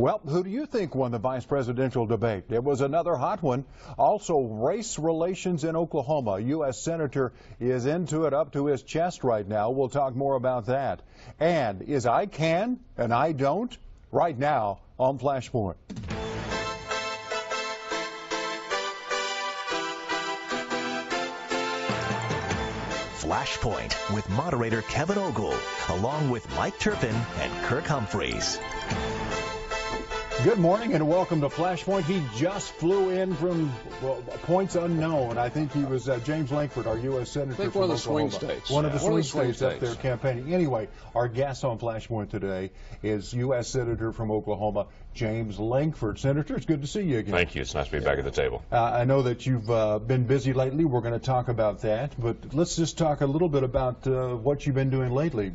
Well, who do you think won the vice presidential debate? It was another hot one. Also, race relations in Oklahoma. A U.S. Senator is into it up to his chest right now. We'll talk more about that. And is I can and I don't? Right now on Flashpoint. Flashpoint with moderator Kevin Ogle, along with Mike Turpen and Kirk Humphreys. Good morning and welcome to Flashpoint. He just flew in from points unknown. I think he was James Lankford, our U.S. Senator from one of the Oklahoma. swing states. One of the swing states up there campaigning. Anyway, our guest on Flashpoint today is U.S. Senator from Oklahoma, James Lankford. Senator, it's good to see you again. Thank you. It's nice to be back at the table. I know that you've been busy lately. We're going to talk about that. But let's just talk a little bit about what you've been doing lately.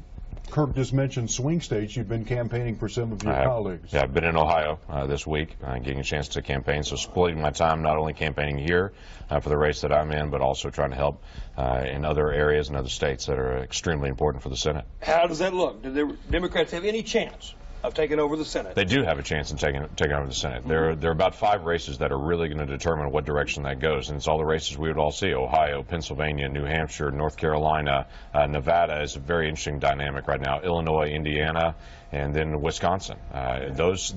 Kirk just mentioned swing states. You've been campaigning for some of your colleagues. Yeah, I've been in Ohio this week, getting a chance to campaign. So splitting my time, not only campaigning here for the race that I'm in, but also trying to help in other areas and other states that are extremely important for the Senate. How does that look? Do the Democrats have any chance of taking over the Senate? They do have a chance in taking over the Senate. There are about 5 races that are really going to determine what direction that goes, and it's all the races we would all see: Ohio, Pennsylvania, New Hampshire, North Carolina, Nevada is a very interesting dynamic right now. Illinois, Indiana, and then Wisconsin. Those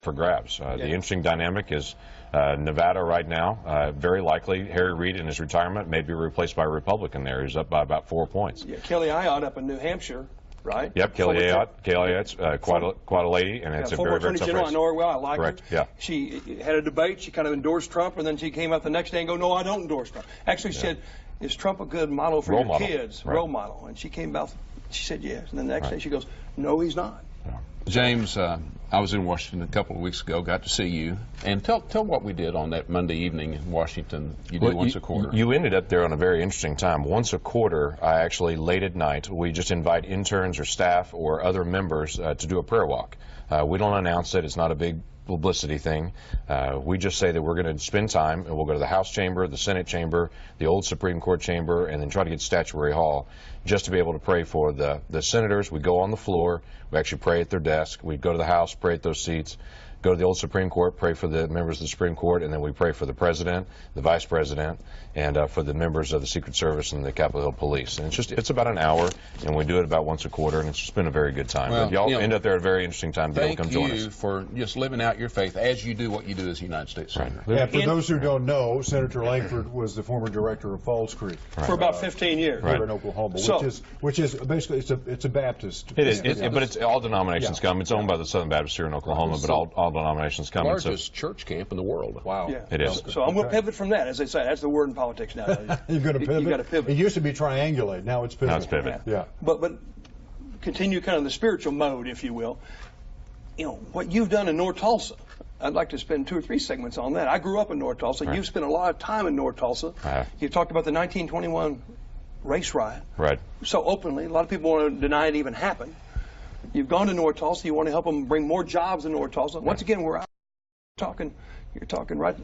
for grabs. The interesting dynamic is Nevada right now. Very likely Harry Reid in his retirement may be replaced by a Republican there. He's up by about 4 points. Yeah, Kelly Ayotte up in New Hampshire. Right. Yep, Kelly Ayotte's quite a lady, and it's a very, very tough race. I know her well. I like her. Yeah. She had a debate. She kind of endorsed Trump, and then she came up the next day and go, "No, I don't endorse Trump." Actually, she said, "Is Trump a good model for your kids? Role model?" And she came out. She said yes. And then the next day she goes, "No, he's not." Yeah. James, I was in Washington a couple of weeks ago, got to see you, and tell what we did on that Monday evening in Washington. You do once a quarter. You ended up there on a very interesting time. Once a quarter, I actually, late at night, we just invite interns or staff or other members to do a prayer walk. We don't announce it. It's not a big publicity thing. We just say that we're going to spend time, and we'll go to the House chamber, the Senate chamber, the old Supreme Court chamber, and then try to get to Statuary Hall just to be able to pray for the senators. We go on the floor. We actually pray at their desk. We go to the House, pray at those seats. Go to the old Supreme Court, pray for the members of the Supreme Court, and then we pray for the President, the Vice President, and for the members of the Secret Service and the Capitol Hill Police. And it's about an hour, and we do it about once a quarter, and it's just been a very good time. Well, but y'all end up there at a very interesting time to be able to come join us. Thank you for just living out your faith as you do what you do as a United States Senator. Yeah, for those who don't know, Senator Lankford was the former director of Falls Creek for about 15 years here in Oklahoma, which is basically it's a Baptist. It is, but it's all denominations come. It's owned by the Southern Baptists here in Oklahoma, but all denominations come. Largest church camp in the world. Wow. Yeah. It is. So I'm going to pivot from that. As they say, that's the word in politics now. You're going to pivot? You got to pivot. It used to be triangulate. Now it's pivot. Now it's pivot. Yeah. But continue kind of the spiritual mode, if you will. You know, what you've done in North Tulsa, I'd like to spend 2 or 3 segments on that. I grew up in North Tulsa. Right. You've spent a lot of time in North Tulsa. You talked about the 1921 race riot. Right. So openly. A lot of people want to deny it even happened. You've gone to North Tulsa. You want to help them bring more jobs in North Tulsa. Once again, you're talking right,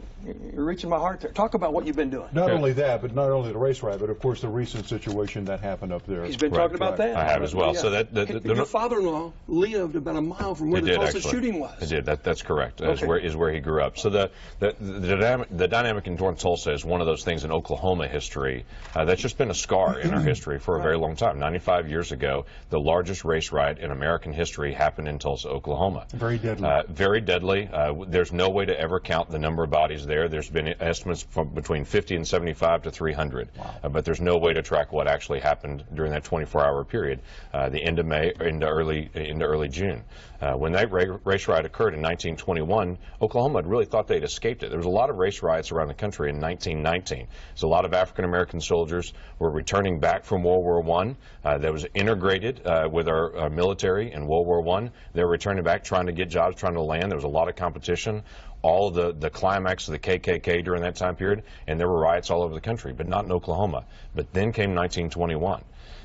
you're reaching my heart there. Talk about what you've been doing. Not only that, but not only the race riot, but of course the recent situation that happened up there. He's been talking about that. I have as well. Yeah. So your father-in-law lived about a mile from where the Tulsa shooting was. He did. That's correct. Is where he grew up. So the dynamic in North Tulsa is one of those things in Oklahoma history that's just been a scar in our history for a very long time. 95 years ago, the largest race riot in American history happened in Tulsa, Oklahoma. Very deadly. Very deadly. There's no way to ever count the number of bodies there. There's been estimates from between 50 and 75 to 300, but there's no way to track what actually happened during that 24-hour period, the end of May into early June. When that race riot occurred in 1921, Oklahoma had really thought they'd escaped it. There was a lot of race riots around the country in 1919. So a lot of African-American soldiers were returning back from World War I. That was integrated with our military in World War I. They were returning back, trying to get jobs, trying to land. There was a lot of competition. All the climax of the KKK during that time period, and there were riots all over the country, but not in Oklahoma. But then came 1921.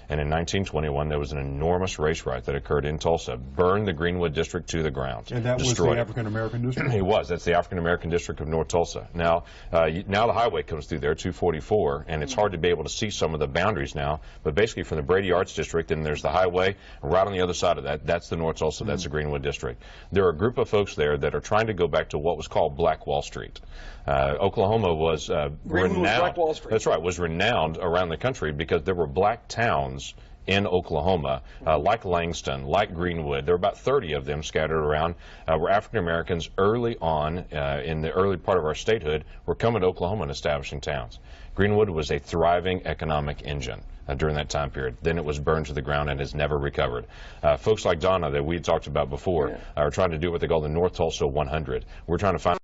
And in 1921, there was an enormous race riot that occurred in Tulsa, burned the Greenwood district to the ground. And that was the African American district? It was. That's the African American district of North Tulsa. Now, now the highway comes through there, 244, and it's hard to be able to see some of the boundaries now. But basically, from the Brady Arts District, and there's the highway, right on the other side of that, that's the North Tulsa, that's the Greenwood district. There are a group of folks there that are trying to go back to what was called Black Wall Street. Oklahoma was renowned. Black Wall Street. That's right, was renowned around the country because there were black towns in Oklahoma, like Langston, like Greenwood. There were about 30 of them scattered around, where African Americans early on, in the early part of our statehood, were coming to Oklahoma and establishing towns. Greenwood was a thriving economic engine during that time period. Then it was burned to the ground and has never recovered. Folks like Donna that we had talked about before are trying to do what they call the North Tulsa 100. We're trying to find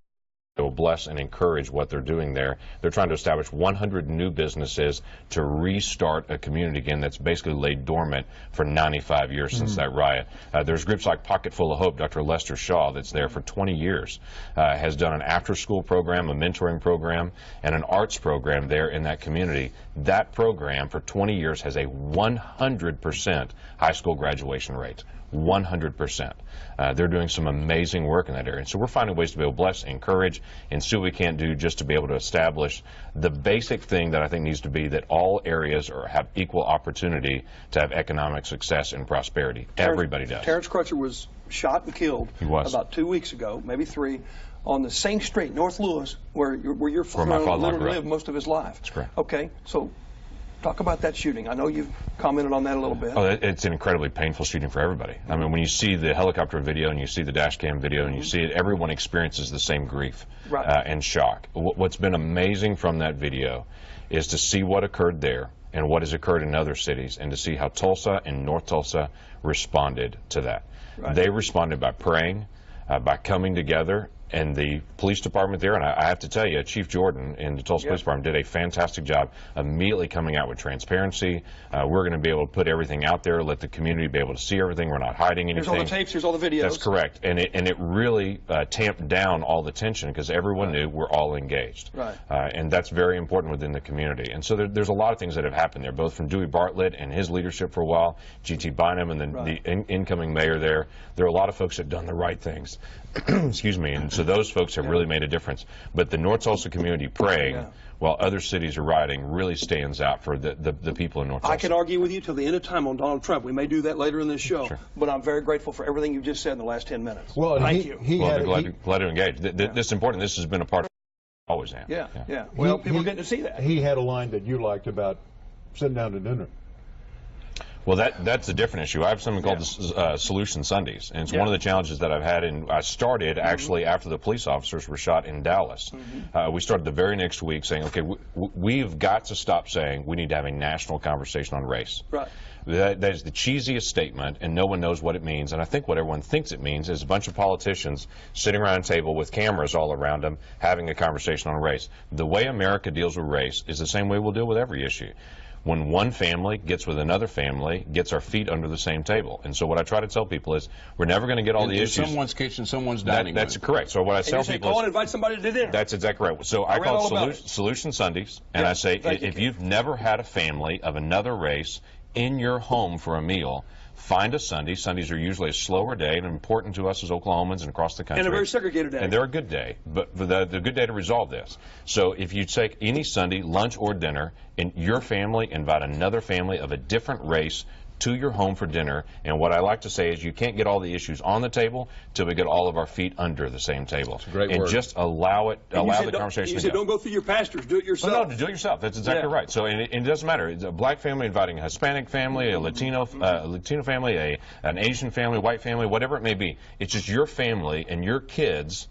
will bless and encourage what they're doing there. They're trying to establish 100 new businesses to restart a community again that's basically laid dormant for 95 years since that riot. There's groups like Pocketful of Hope. Dr. Lester Shaw, that's there for 20 years, has done an after-school program, a mentoring program, and an arts program there in that community. That program for 20 years has a 100% high school graduation rate. 100%. They're doing some amazing work in that area. So we're finding ways to be able to bless, encourage, and see what we can't do just to be able to establish the basic thing that I think needs to be that all areas have equal opportunity to have economic success and prosperity. Everybody does. Terrence Crutcher was shot and killed about 2 weeks ago, maybe 3, on the same street, North Lewis, where your father lived most of his life. That's correct. Okay, so talk about that shooting. I know you've commented on that a little bit. Oh, it's an incredibly painful shooting for everybody. I mean, when you see the helicopter video and you see the dash cam video and you see it, everyone experiences the same grief and shock. What's been amazing from that video is to see what occurred there and what has occurred in other cities, and to see how Tulsa and North Tulsa responded to that. They responded by praying, by coming together. And the police department there, and I have to tell you, Chief Jordan in the Tulsa Police Department did a fantastic job immediately coming out with transparency. We're going to be able to put everything out there, let the community be able to see everything. We're not hiding anything. Here's all the tapes, here's all the videos. That's correct. And it really tamped down all the tension because everyone knew we're all engaged. And that's very important within the community. And so there's a lot of things that have happened there, both from Dewey Bartlett and his leadership for a while, G.T. Bynum and the incoming mayor there. There are a lot of folks that have done the right things. Excuse me. And so those folks have really made a difference. But the North Tulsa community praying while other cities are rioting really stands out for the people in North Tulsa. I can argue with you till the end of time on Donald Trump. We may do that later in this show. But I'm very grateful for everything you've just said in the last 10 minutes. Well, thank you. Glad to engage. This is important. This has been a part of always have. Well, people are getting to see that. He had a line that you liked about sitting down to dinner. Well, that's a different issue. I have something called the Solution Sundays, and it's one of the challenges that I've had. And I started actually after the police officers were shot in Dallas. We started the very next week saying, okay, we've got to stop saying we need to have a national conversation on race. That is the cheesiest statement, and no one knows what it means. And I think what everyone thinks it means is a bunch of politicians sitting around a table with cameras all around them having a conversation on race. The way America deals with race is the same way we'll deal with every issue. When one family gets with another family, gets our feet under the same table. And so what I try to tell people is we're never going to get all the issues. Someone's kitchen, someone's dining room. That's correct. So what I tell people call and invite somebody to dinner. That's exactly right. So I call it Solution Sundays, and I say if you've never had a family of another race in your home for a meal, find a Sunday. Sundays are usually a slower day and important to us as Oklahomans and across the country. And a very segregated day. And they're a good day, but they're a good day to resolve this. So if you take any Sunday, lunch or dinner, and your family invite another family of a different race to your home for dinner, and what I like to say is you can't get all the issues on the table till we get all of our feet under the same table. That's a great word. And just allow the conversation to go. You said don't go through your pastors, do it yourself. Well, no, do it yourself. That's exactly right. So and it doesn't matter. It's a black family inviting a Hispanic family, a Latino family, an Asian family, white family, whatever it may be. It's just your family and your kids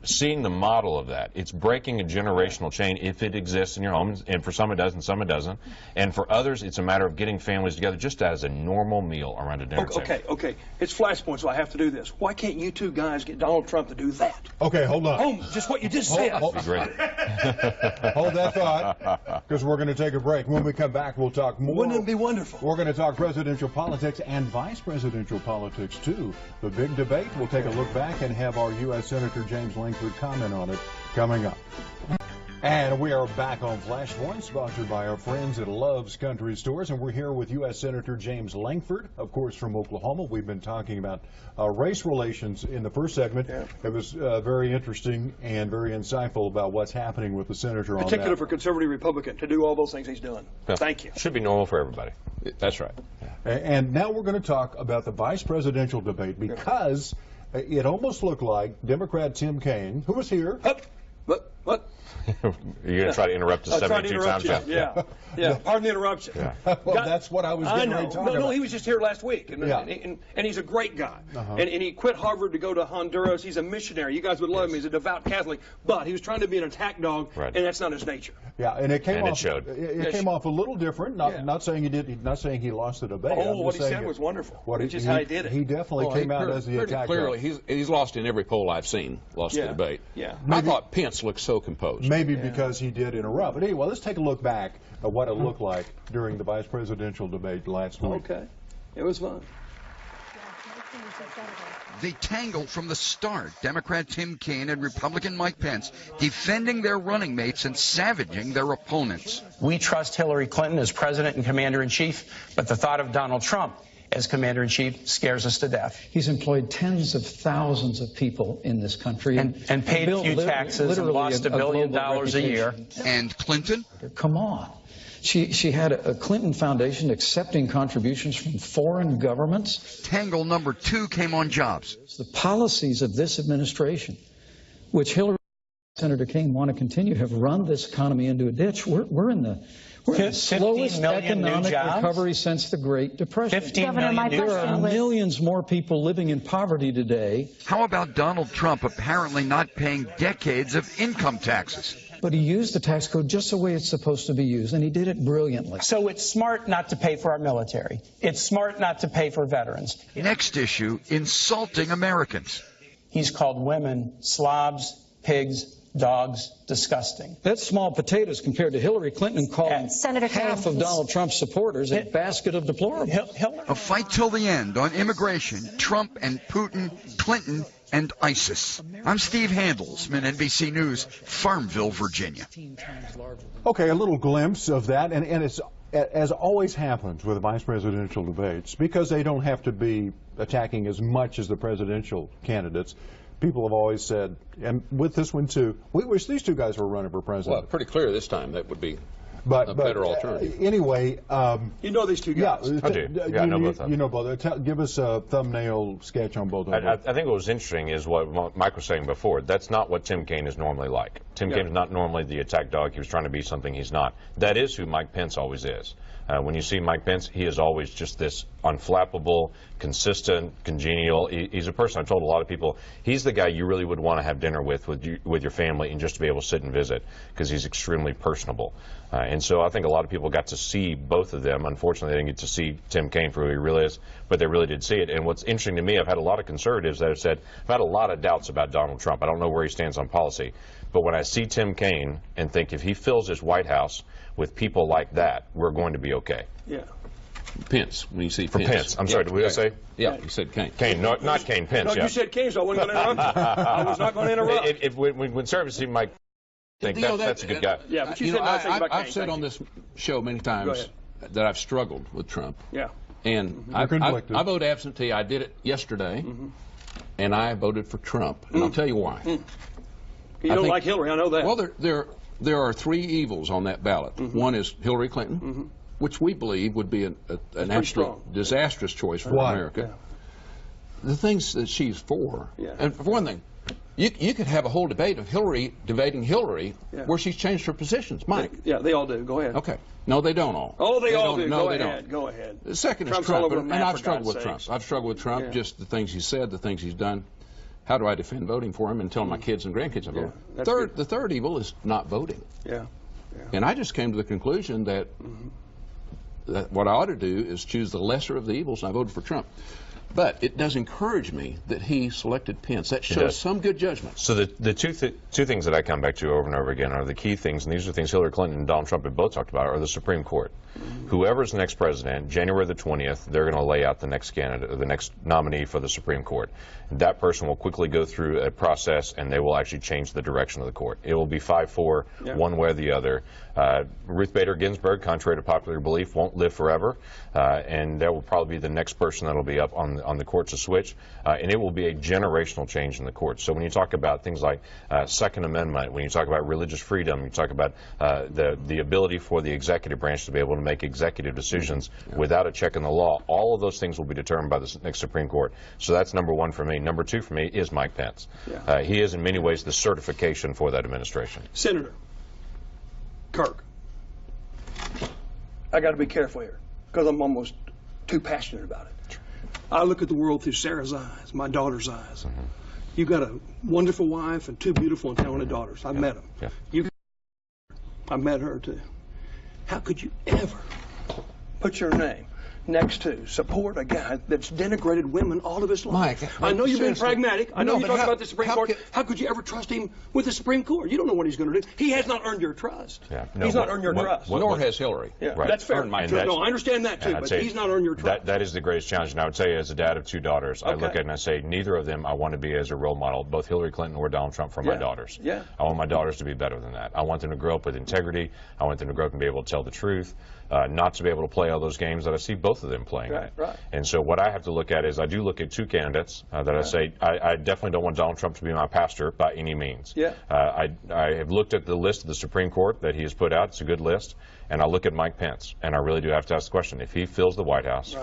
seeing the model of that. It's breaking a generational chain if it exists in your home, and for some it does and some it doesn't. And for others, it's a matter of getting families together just as a normal meal around a dinner table. Okay. It's Flashpoint, so I have to do this. Why can't you two guys get Donald Trump to do that? Okay, hold on. Just what you just said. Hold that thought, because we're going to take a break. When we come back, we'll talk more. Wouldn't it be wonderful? We're going to talk presidential politics and vice presidential politics, too. The big debate. We'll take a look back and have our U.S. Senator James Lankford comment on it coming up. And we are back on Flashpoint, sponsored by our friends at Love's Country Stores. And we're here with U.S. Senator James Lankford, of course, from Oklahoma. We've been talking about race relations in the first segment. Yeah. It was very interesting and very insightful about what's happening with the senator on that. Particularly for conservative Republican to do all those things he's doing. Yeah. Thank you. Should be normal for everybody. That's right. And now we're going to talk about the vice presidential debate, because it almost looked like Democrat Tim Kaine, who was here. What? You're going to try to interrupt us 72 times? Yeah. Pardon the interruption. Yeah. Well, that's what I was getting ready to talk about. No, he was just here last week, and he's a great guy. And he quit Harvard to go to Honduras. He's a missionary. You guys would love him. He's a devout Catholic, but he was trying to be an attack dog, and that's not his nature. Yeah, and it came off. It showed. It came off a little different. Not saying he did. Not saying he lost the debate. Oh, what he said was wonderful. Which is how he did it. He definitely came out as the attack clearly, dog. he's lost in every poll I've seen. Lost the debate. Yeah. I thought Pence looked so composed. Maybe because he did interrupt. But anyway, let's take a look back at what it looked like during the vice presidential debate last week. Okay. It was fun. They tangled from the start, Democrat Tim Kaine and Republican Mike Pence defending their running mates and savaging their opponents. We trust Hillary Clinton as president and commander-in-chief, but the thought of Donald Trump as commander-in-chief scares us to death. He's employed tens of thousands of people in this country. And paid a few taxes and lost $1 billion a year. And Clinton? Come on. She had a Clinton Foundation accepting contributions from foreign governments. Tangle number 2 came on jobs. The policies of this administration, which Hillary and Senator Kaine want to continue, have run this economy into a ditch. We're in the slowest economic recovery since the Great Depression. 15 million new jobs. There are millions more people living in poverty today. How about Donald Trump apparently not paying decades of income taxes? But he used the tax code just the way it's supposed to be used, and he did it brilliantly. So it's smart not to pay for our military. It's smart not to pay for veterans. Next issue, insulting Americans. He's called women slobs, pigs, dogs, disgusting. That's small potatoes compared to Hillary Clinton calling half of Donald Trump's supporters a basket of deplorables. A fight till the end on immigration, Trump and Putin, Clinton and ISIS. I'm Steve Handelsman, NBC News, Farmville, Virginia. Okay, a little glimpse of that, and it's, as always happens with vice presidential debates, because they don't have to be attacking as much as the presidential candidates. People have always said, and with this one too, we wish these two guys were running for president. Well, pretty clear this time that would be a better alternative. Anyway, you know these two guys. Yeah, I do. I know both of them. You know both. Give us a thumbnail sketch on both of them. I think what was interesting is what Mike was saying before. That's not what Tim Kaine is normally like. Tim Kaine is not normally the attack dog. He was trying to be something he's not. That is who Mike Pence always is. When you see Mike Pence, he is always just this unflappable, consistent, congenial. He's a person, I've told a lot of people, he's the guy you really would want to have dinner with your family and just to be able to sit and visit, because he's extremely personable. And so I think a lot of people got to see both of them. Unfortunately, they didn't get to see Tim Kaine for who he really is, but they really did see it. And what's interesting to me, I've had a lot of conservatives that have said, I've had a lot of doubts about Donald Trump. I don't know where he stands on policy. But when I see Tim Kaine and think if he fills his White House with people like that, we're going to be okay. Yeah. Pence, when you see For Pence. I'm sorry, did we say? Yeah, you said Kaine. Kaine, not Kaine, Pence. No, you said Kaine, so I wasn't going to interrupt. I was not going to interrupt. When conservatives see Mike, think that's a good guy. Yeah, but you said nice things about Kaine. I've said on this show many times that I've struggled with Trump. Yeah. And I voted absentee. I did it yesterday, and I voted for Trump. And I'll tell you why. You don't like Hillary, I know that. Well, there are three evils on that ballot. One is Hillary Clinton, which we believe would be an absolute disastrous choice for America. Yeah. The things that she's for, and for one thing, you could have a whole debate of Hillary debating Hillary where she's changed her positions. Mike. Yeah, they all do. Go ahead. Okay. No, they don't all. Oh, they all do. No, Go they ahead. don't. Go ahead. The second is Trump, and I've struggled with Trump. I've struggled with Trump, just the things he's said, the things he's done. How do I defend voting for him and tell my kids and grandkids I vote? The third evil is not voting. Yeah. And I just came to the conclusion that, that what I ought to do is choose the lesser of the evils, and I voted for Trump. But it does encourage me that he selected Pence. That shows some good judgment. So the two things that I come back to over and over again are the key things, and these are things Hillary Clinton and Donald Trump have both talked about, are the Supreme Court. Whoever's the next president, January the 20th, they're going to lay out the next candidate, or the next nominee for the Supreme Court. That person will quickly go through a process, and they will actually change the direction of the court. It will be 5-4, one way or the other. Ruth Bader Ginsburg, contrary to popular belief, won't live forever, and that will probably be the next person that will be up on the court to switch, and it will be a generational change in the court. So when you talk about things like Second Amendment, when you talk about religious freedom, you talk about the ability for the executive branch to be able to make executive decisions without a check in the law, all of those things will be determined by the next Supreme Court. So that's number one for me. Number two for me is Mike Pence. He is in many ways the certification for that administration. Senator Kirk, I got to be careful here because I'm almost too passionate about it. I look at the world through Sarah's eyes, my daughter's eyes. You've got a wonderful wife and two beautiful and talented daughters. I've met them. I've met her too. How could you ever put your name next to support a guy that's denigrated women all of his life? Mike, I know you've been pragmatic. I know you talk about the Supreme Court. How could you ever trust him with the Supreme Court? You don't know what he's going to do. He has not earned your trust. He's not earned your trust. Nor has Hillary. That's fair. No, I understand that too, but he's not earned your trust. That is the greatest challenge. And I would say, as a dad of two daughters, I look at it and I say, neither of them I want to be as a role model, both Hillary Clinton or Donald Trump, for my daughters. I want my daughters to be better than that. I want them to grow up with integrity. I want them to grow up and be able to tell the truth. Not to be able to play all those games that I see both of them playing. And so what I have to look at is I do look at two candidates that I say I definitely don't want Donald Trump to be my pastor by any means. I have looked at the list of the Supreme Court that he has put out. It's a good list. And I look at Mike Pence, and I really do have to ask the question, if he fills the White House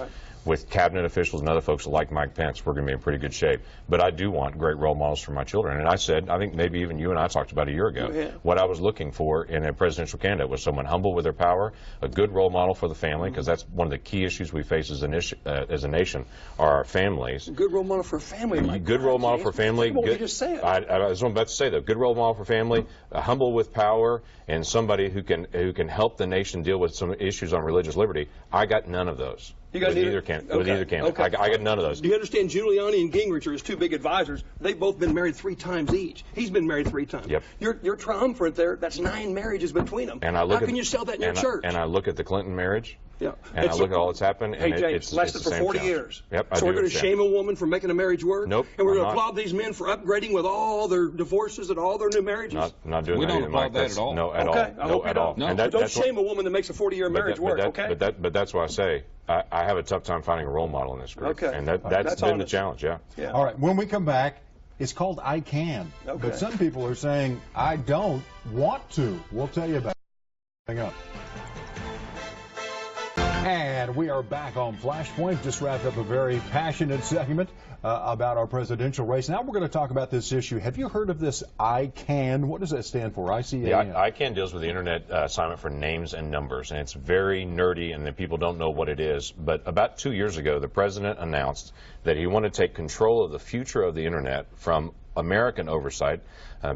with cabinet officials and other folks like Mike Pence, we're going to be in pretty good shape. But I do want great role models for my children. And I said, I think maybe even you and I talked about a year ago, what I was looking for in a presidential candidate was someone humble with their power, a good role model for the family, because that's one of the key issues we face as a nation, are our families. A good role model for a family. Good role model for family. What we just said. I was about to say, though, good role model for family, humble with power, and somebody who can help the nation deal with some issues on religious liberty. I got none of those. You got either candidate. I got none of those. Do you understand Giuliani and Gingrich are his two big advisors? They've both been married 3 times each. He's been married 3 times. You're triumphant there. That's 9 marriages between them. And how can you sell that in your church? And I look at the Clinton marriage. And I look at all that's happened. Hey, and James, lasted for 40 years. So we're going to shame a woman for making a marriage work? Nope. And we're going to applaud these men for upgrading with all their divorces and all their new marriages? Not doing that. We don't applaud that at all. No, at all. No, at all. No, don't shame a woman that makes a 40-year marriage work, okay? But that's why I say I have a tough time finding a role model in this group. And that's been the challenge, All right, when we come back, it's called I Can. But some people are saying, I don't want to. We'll tell you about it coming up. And we are back on Flashpoint. Just wrapped up a very passionate segment about our presidential race. Now we're going to talk about this issue. Have you heard of this ICANN? What does that stand for? ICANN? Yeah, ICANN deals with the Internet assignment for names and numbers, and it's very nerdy, and then people don't know what it is. But about 2 years ago, the president announced that he wanted to take control of the future of the Internet from American oversight,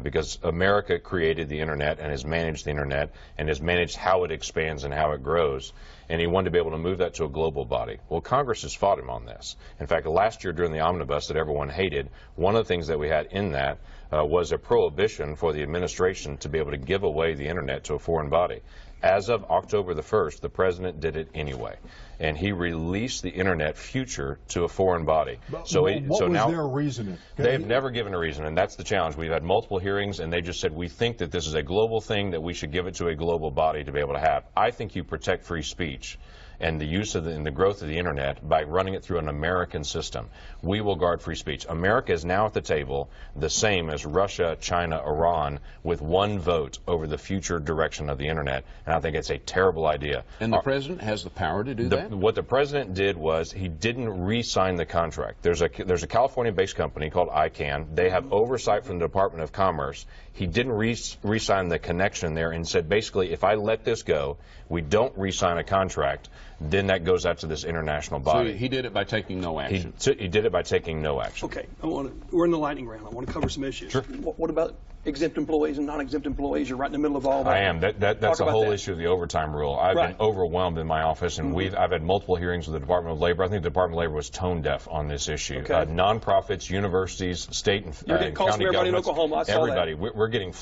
because America created the Internet and has managed the Internet and has managed how it expands and how it grows. And he wanted to be able to move that to a global body. Well, Congress has fought him on this. In fact, last year during the omnibus that everyone hated, one of the things that we had in that was a prohibition for the administration to be able to give away the Internet to a foreign body. As of October the 1st, the president did it anyway, and he released the Internet future to a foreign body. What was their reasoning? They've never given a reason, and that's the challenge. We've had multiple hearings, and they just said, we think that this is a global thing, that we should give it to a global body to be able to have. I think you protect free speech and the use of and the growth of the Internet by running it through an American system. We will guard free speech. America is now at the table, the same as Russia, China, Iran, with one vote over the future direction of the Internet, and I think it's a terrible idea. And the president has the power to do that? What the president did was he didn't re-sign the contract. There's a California-based company called ICANN. They have oversight from the Department of Commerce. He didn't re-sign the connection there and said, basically, if I let this go, we don't re-sign a contract, then that goes out to this international body. So he did it by taking no action. He did it by taking no action. Okay, we're in the lightning round. I want to cover some issues. Sure. What about exempt employees and non-exempt employees? You're right in the middle of all that. I am. That's the whole issue of the overtime rule. I've been overwhelmed in my office, and I've had multiple hearings with the Department of Labor. I think the Department of Labor was tone deaf on this issue. Okay. Nonprofits, universities, state and county everybody governments, in Oklahoma. I saw everybody. We're getting.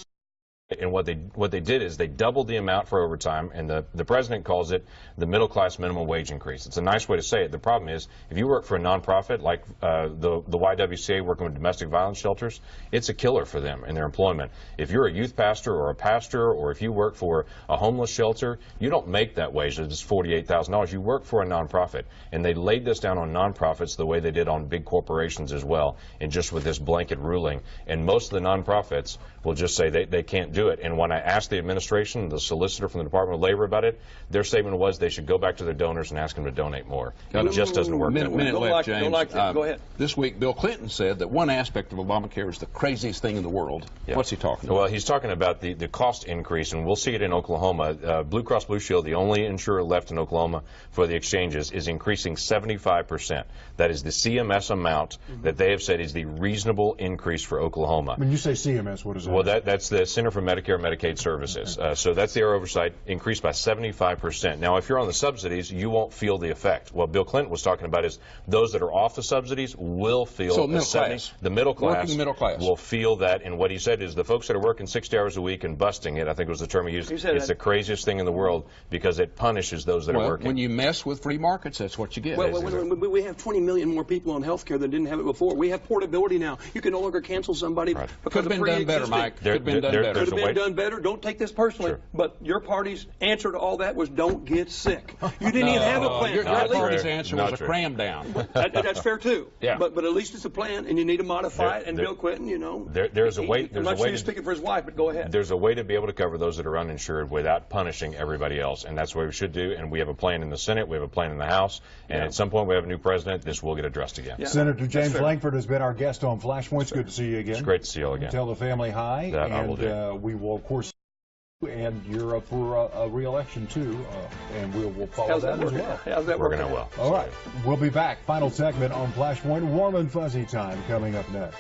And what they did is they doubled the amount for overtime, and the president calls it the middle class minimum wage increase. It's a nice way to say it. The problem is, if you work for a nonprofit like the YWCA working with domestic violence shelters, it's a killer for them in their employment. If you're a youth pastor or a pastor, or if you work for a homeless shelter, you don't make that wage. It's $48,000. You work for a nonprofit, and they laid this down on nonprofits the way they did on big corporations as well, and just with this blanket ruling. And most of the nonprofits will just say they can't do it. And when I asked the administration, the solicitor from the Department of Labor about it, their statement was they should go back to their donors and ask them to donate more. It just doesn't work that way. Minute left, James. Go ahead. This week, Bill Clinton said that one aspect of Obamacare is the craziest thing in the world. Yeah. What's he talking about? Well, he's talking about the cost increase, and we'll see it in Oklahoma. Blue Cross Blue Shield, the only insurer left in Oklahoma for the exchanges, is increasing 75%. That is the CMS amount that they have said is the reasonable increase for Oklahoma. When you say CMS, what is that? Well, that's the Center for Medicare and Medicaid Services. So that's their oversight, increased by 75%. Now, if you're on the subsidies, you won't feel the effect. What Bill Clinton was talking about is those that are off the subsidies will feel the middle class. Working middle class will feel that. And what he said is the folks that are working 60 hours a week and busting it, I think was the term he used, it's the craziest thing in the world because it punishes those that are working. When you mess with free markets, that's what you get. Well, we have 20 million more people on health care that didn't have it before. We have portability now. You can no longer cancel somebody because could have been done better, Mike. Could have been done better. Don't take this personally, but your party's answer to all that was don't get sick. You didn't even have a plan. Your party's answer was a cram down. That's fair too. Yeah. But at least it's a plan, and you need to modify it. And Bill Clinton, there's a way. I'm not sure he's speaking for his wife, but go ahead. There's a way to be able to cover those that are uninsured without punishing everybody else, and that's what we should do. And we have a plan in the Senate, we have a plan in the House, and at some point we have a new president. This will get addressed again. Yeah. Senator James Lankford has been our guest on Flashpoints. Good to see you again. It's great to see you all again. Tell the family hi, and we will of course. And you're up for a re-election too, and we'll follow that as well. How's that working out well? All right, we'll be back. Final segment on Flashpoint. Warm and fuzzy time coming up next.